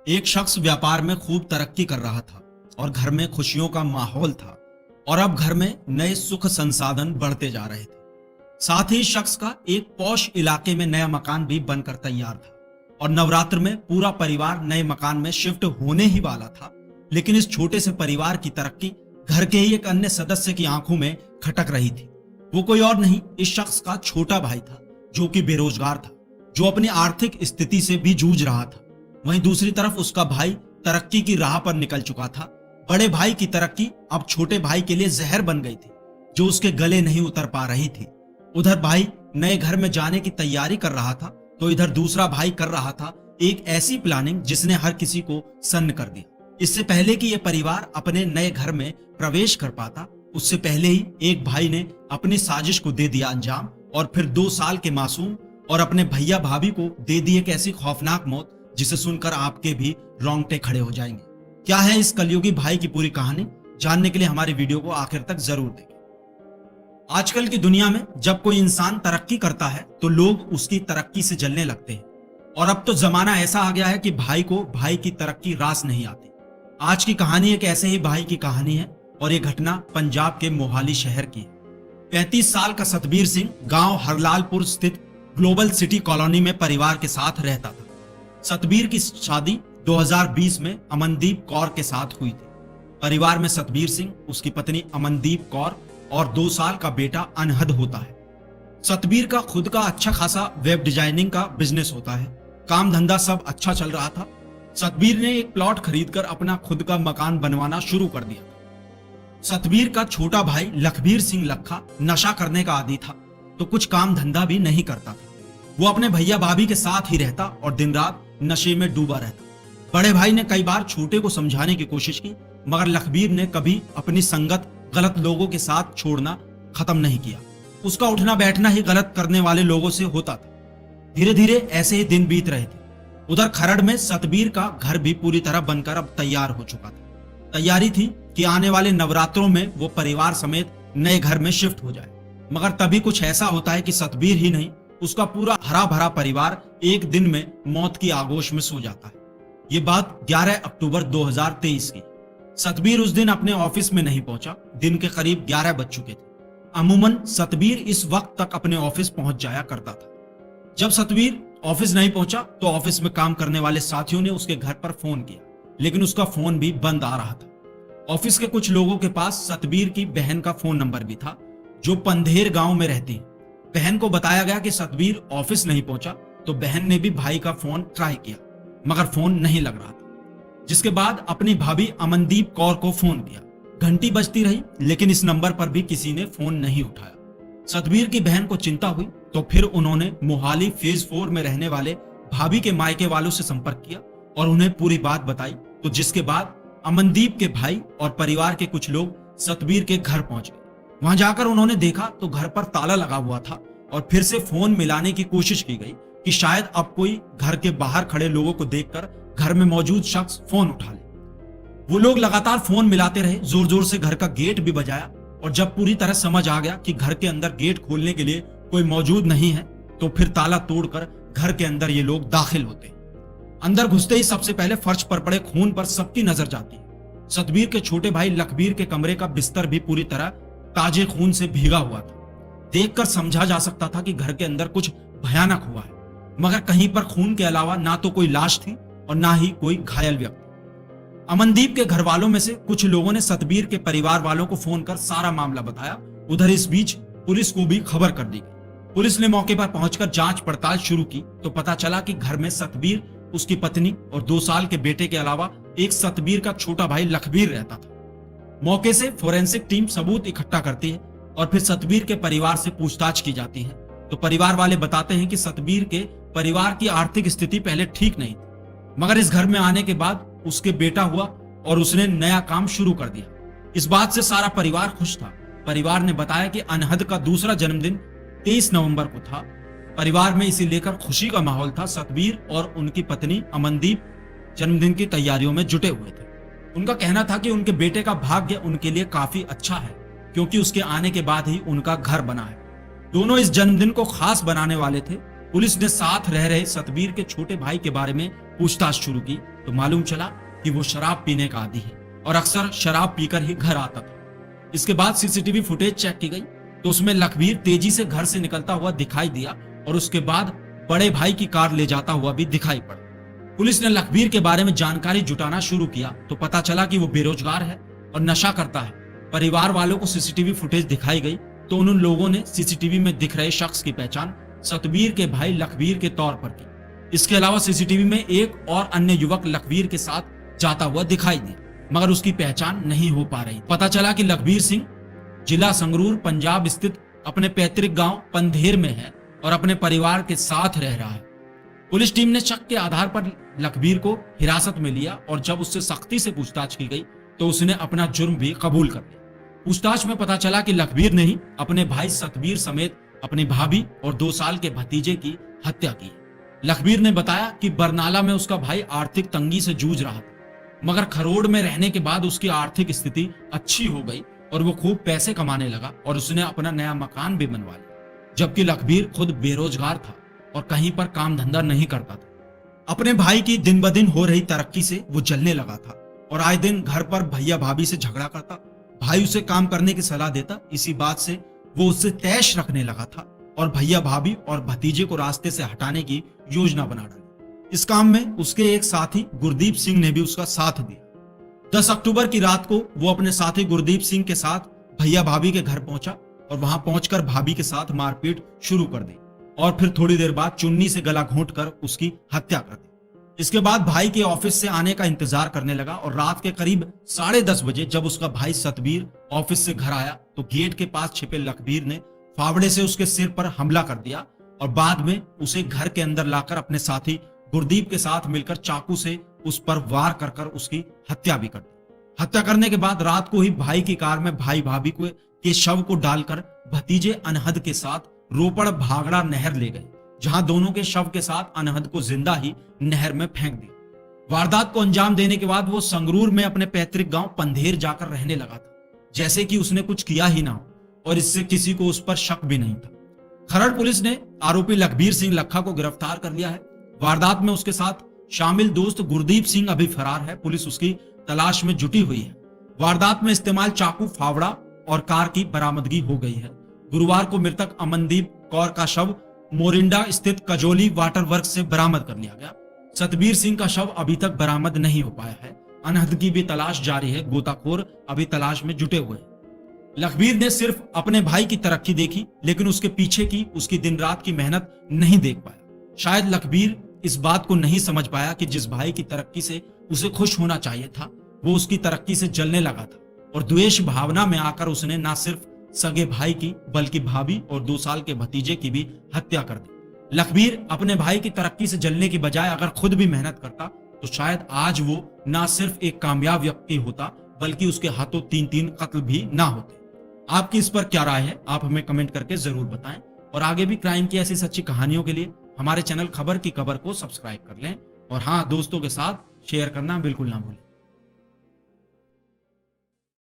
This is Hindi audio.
एक शख्स व्यापार में खूब तरक्की कर रहा था और घर में खुशियों का माहौल था और अब घर में नए सुख संसाधन बढ़ते जा रहे थे। साथ ही शख्स का एक पॉश इलाके में नया मकान भी बनकर तैयार था और नवरात्र में पूरा परिवार नए मकान में शिफ्ट होने ही वाला था। लेकिन इस छोटे से परिवार की तरक्की घर के ही एक अन्य सदस्य की आंखों में खटक रही थी। वो कोई और नहीं, इस शख्स का छोटा भाई था जो कि बेरोजगार था, जो अपनी आर्थिक स्थिति से भी जूझ रहा था। वहीं दूसरी तरफ उसका भाई तरक्की की राह पर निकल चुका था। बड़े भाई की तरक्की अब छोटे भाई के लिए जहर बन गई थी, जो उसके गले नहीं उतर पा रही थी। उधर भाई नए घर में जाने की तैयारी कर रहा था, तो इधर दूसरा भाई कर रहा था एक ऐसी प्लानिंग जिसने हर किसी को सन्न कर दिया। इससे पहले कि यह परिवार अपने नए घर में प्रवेश कर पाता, उससे पहले ही एक भाई ने अपनी साजिश को दे दिया अंजाम और फिर 2 साल के मासूम और अपने भैया भाभी को दे दी एक ऐसी खौफनाक मौत जिसे सुनकर आपके भी रोंगटे खड़े हो जाएंगे। क्या है इस कलयुगी भाई की पूरी कहानी, जानने के लिए हमारी वीडियो को आखिर तक जरूर देखें। आजकल की दुनिया में जब कोई इंसान तरक्की करता है तो लोग उसकी तरक्की से जलने लगते हैं, और अब तो जमाना ऐसा आ गया है कि भाई को भाई की तरक्की रास नहीं आती। आज की कहानी एक ऐसे ही भाई की कहानी है और ये घटना पंजाब के मोहाली शहर की है। 35 साल का सतबीर सिंह गांव हरलालपुर स्थित ग्लोबल सिटी कॉलोनी में परिवार के साथ रहता था। सतबीर की शादी 2020 में अमनदीप कौर के साथ हुई थी। परिवार में सतबीर सिंह, उसकी पत्नी अमनदीप कौर और 2 साल का बेटा अनहद होता है। सतबीर का खुद का अच्छा खासा वेब डिजाइनिंग का बिजनेस होता है। काम धंधा सब अच्छा चल रहा था। सतबीर ने एक प्लॉट खरीदकर अपना खुद का मकान बनवाना शुरू कर दिया। सतबीर का छोटा भाई लखबीर सिंह लखा नशा करने का आदी था, तो कुछ काम धंधा भी नहीं करता था। वो अपने भैया भाभी के साथ ही रहता और दिन रात नशे में डूबा रहता। बड़े भाई ने कई बार छोटे को समझाने की कोशिश की, मगर लखबीर ने कभी अपनी संगत गलत लोगों के साथ छोड़ना खत्म नहीं किया। उसका उठना बैठना ही गलत करने वाले लोगों से होता था। धीरे धीरे ऐसे ही दिन बीत रहे थे। उधर खरड़ में सतबीर का घर भी पूरी तरह बनकर अब तैयार हो चुका था। तैयारी थी कि आने वाले नवरात्रों में वो परिवार समेत नए घर में शिफ्ट हो जाए। मगर तभी कुछ ऐसा होता है कि सतबीर ही नहीं, उसका पूरा हरा भरा परिवार एक दिन में मौत की आगोश में सो जाता है। ये बात 11 अक्टूबर 2023 की। सतबीर उस दिन अपने ऑफिस में नहीं पहुंचा। दिन के करीब 11 बज चुके थे। अमूमन सतबीर इस वक्त तक अपने ऑफिस पहुंच जाया करता था। जब सतबीर ऑफिस नहीं पहुंचा तो ऑफिस में काम करने वाले साथियों ने उसके घर पर फोन किया, लेकिन उसका फोन भी बंद आ रहा था। ऑफिस के कुछ लोगों के पास सतबीर की बहन का फोन नंबर भी था, जो पंधेर गांव में रहती है। बहन को बताया गया कि सतबीर ऑफिस नहीं पहुंचा, तो बहन ने भी भाई का फोन ट्राई किया, मगर फोन नहीं लग रहा था। जिसके बाद अपनी भाभी अमनदीप कौर को फोन किया। घंटी बजती रही, लेकिन इस नंबर पर भी किसी ने फोन नहीं उठाया। सतबीर की बहन को चिंता हुई, तो फिर उन्होंने मोहाली फेज 4 में रहने वाले भाभी के मायके वालों से संपर्क किया और उन्हें पूरी बात बताई। तो जिसके बाद अमनदीप के भाई और परिवार के कुछ लोग सतबीर के घर पहुंच गए। वहां जाकर उन्होंने देखा तो घर पर ताला लगा हुआ था और फिर से फोन मिलाने की कोशिश की गई कि शायद अब कोई घर के बाहर खड़े लोगों को देखकर घर में मौजूद शख्स फोन उठा ले। वो लोग लगातार फोन मिलाते रहे, जोर जोर से घर का गेट भी बजाया, और जब पूरी तरह समझ आ गया कि घर के अंदर गेट खोलने के लिए कोई मौजूद नहीं है, तो फिर ताला तोड़कर घर के अंदर ये लोग दाखिल होते। अंदर घुसते ही सबसे पहले फर्श पर पड़े खून पर सबकी नजर जाती है। सतबीर के छोटे भाई लखबीर के कमरे का बिस्तर भी पूरी तरह ताजे खून से भीगा हुआ था। देखकर समझा जा सकता था कि घर के अंदर कुछ भयानक हुआ है, मगर कहीं पर खून के अलावा ना तो कोई लाश थी और ना ही कोई घायल व्यक्ति। अमनदीप के घर वालों में से कुछ लोगों ने सतबीर के परिवार वालों को फोन कर सारा मामला बताया। उधर इस बीच पुलिस को भी खबर कर दी गई। पुलिस ने मौके पर पहुंचकर जांच पड़ताल शुरू की, तो पता चला कि घर में सतबीर, उसकी पत्नी और 2 साल के बेटे के अलावा एक सतबीर का छोटा भाई लखबीर रहता था। मौके से फोरेंसिक टीम सबूत इकट्ठा करती है और फिर सतबीर के परिवार से पूछताछ की जाती है। तो परिवार वाले बताते हैं कि सतबीर के परिवार की आर्थिक स्थिति पहले ठीक नहीं थी, मगर इस घर में आने के बाद उसके बेटा हुआ और उसने नया काम शुरू कर दिया। इस बात से सारा परिवार खुश था। परिवार ने बताया कि अनहद का दूसरा जन्मदिन 23 नवंबर को था। परिवार में इसे लेकर खुशी का माहौल था। सतबीर और उनकी पत्नी अमनदीप जन्मदिन की तैयारियों में जुटे हुए थे। उनका कहना था कि उनके बेटे का भाग्य उनके लिए काफी अच्छा है, क्योंकि उसके आने के बाद ही उनका घर बना है। दोनों इस जन्मदिन को खास बनाने वाले थे। पुलिस ने साथ रह रहे सतबीर के छोटे भाई के बारे में पूछताछ शुरू की तो मालूम चला कि वो शराब पीने का आदी है और अक्सर शराब पीकर ही घर आता था। इसके बाद सीसीटीवी फुटेज चेक की गई तो उसमें लखबीर तेजी से घर से निकलता हुआ दिखाई दिया और उसके बाद बड़े भाई की कार ले जाता हुआ भी दिखाई पड़ा। पुलिस ने लखबीर के बारे में जानकारी जुटाना शुरू किया तो पता चला कि वो बेरोजगार है और नशा करता है। परिवार वालों को सीसीटीवी फुटेज दिखाई गई तो उन लोगों ने सीसीटीवी में दिख रहे शख्स की पहचान सतबीर के भाई लखबीर के तौर पर की। इसके अलावा सीसीटीवी में एक और अन्य युवक लखबीर के साथ जाता हुआ दिखाई दिया मगर उसकी पहचान नहीं हो पा रही। पता चला कि लखबीर सिंह जिला संगरूर पंजाब स्थित अपने पैतृक गांव पंधेर में है और अपने परिवार के साथ रह रहा है। पुलिस टीम ने शक के आधार पर लखबीर को हिरासत में लिया और जब उससे सख्ती से पूछताछ की गई तो उसने अपना जुर्म भी कबूल कर लिया। पूछताछ में पता चला कि लखबीर ने ही अपने भाई सतबीर समेत अपनी भाभी और 2 साल के भतीजे की हत्या की। लखबीर ने बताया कि बरनाला में उसका भाई आर्थिक तंगी से जूझ रहा था मगर खरोड़ में रहने के बाद उसकी आर्थिक स्थिति अच्छी हो गई और वो खूब पैसे कमाने लगा और उसने अपना नया मकान भी बनवा लिया, जबकि लखबीर खुद बेरोजगार था और कहीं पर काम धंधा नहीं करता था। अपने भाई की दिन ब दिन हो रही तरक्की से वो जलने लगा था और आए दिन घर पर भैया भाभी से झगड़ा करता। भाई उसे काम करने की सलाह देता, इसी बात से वो उससे तैश रखने लगा था और भैया भाभी और भतीजे को रास्ते से हटाने की योजना बना डाली। इस काम में उसके एक साथी गुरदीप सिंह ने भी उसका साथ दिया। 10 अक्टूबर की रात को वो अपने साथी गुरदीप सिंह के साथ भैया भाभी के घर पहुंचा और वहां पहुंचकर भाभी के साथ मारपीट शुरू कर दी और फिर थोड़ी देर बाद चुन्नी से गला घोंटकर उसकी हत्या कर दी। इसके बाद भाई के ऑफिस से आने का इंतजार करने लगा और रात के करीब 10:30 बजे जब उसका भाई सतबीर ऑफिस से घर आया तो गेट के पास छिपे लखबीर ने फावड़े से उसके सिर पर हमला कर दिया और बाद में उसे घर के अंदर लाकर अपने साथी गुरदीप के साथ मिलकर चाकू से उस पर वार कर कर उसकी हत्या भी कर दी। हत्या करने के बाद रात को ही भाई की कार में भाई भाभी के शव को डालकर भतीजे अनहद के साथ रोपड़ भागड़ा नहर ले गए, जहां दोनों के शव के साथ अनहद को जिंदा ही नहर में फेंक दिया। वारदात को अंजाम देने के बाद वो संगरूर में अपने पैतृक गांव पंधेर जाकर रहने लगा था, जैसे कि उसने कुछ किया ही ना हो और इससे किसी को उस पर शक भी नहीं था। खरड़ पुलिस ने आरोपी लखबीर सिंह लखा को गिरफ्तार कर लिया है। वारदात में उसके साथ शामिल दोस्त गुरदीप सिंह अभी फरार है। पुलिस उसकी तलाश में जुटी हुई है। वारदात में इस्तेमाल चाकू, फावड़ा और कार की बरामदगी हो गई है। गुरुवार को मृतक अमनदीप कौर का शव मोरिंडा स्थित कजोली वाटर वर्क से बरामद कर लिया गया। सतबीर सिंह का शव अभी तक बरामद नहीं हो पाया है। अनहद की भी तलाश जारी है। गोताखोर अभी तलाश में जुटे हुए हैं। लखबीर ने सिर्फ अपने भाई की तरक्की देखी लेकिन उसके पीछे की उसकी दिन रात की मेहनत नहीं देख पाया। शायद लखबीर इस बात को नहीं समझ पाया कि जिस भाई की तरक्की से उसे खुश होना चाहिए था वो उसकी तरक्की से जलने लगा था और द्वेष भावना में आकर उसने न सिर्फ सगे भाई की बल्कि भाभी और 2 साल के भतीजे की भी हत्या कर दी। लखबीर अपने भाई की तरक्की से जलने की बजाय अगर खुद भी मेहनत करता तो शायद आज वो न सिर्फ एक कामयाब व्यक्ति होता बल्कि उसके हाथों 3-3 कत्ल भी ना होते। आपकी इस पर क्या राय है, आप हमें कमेंट करके जरूर बताएं और आगे भी क्राइम की ऐसी सच्ची कहानियों के लिए हमारे चैनल खबर की खबर को सब्सक्राइब कर लें और हाँ, दोस्तों के साथ शेयर करना बिल्कुल ना भूलें।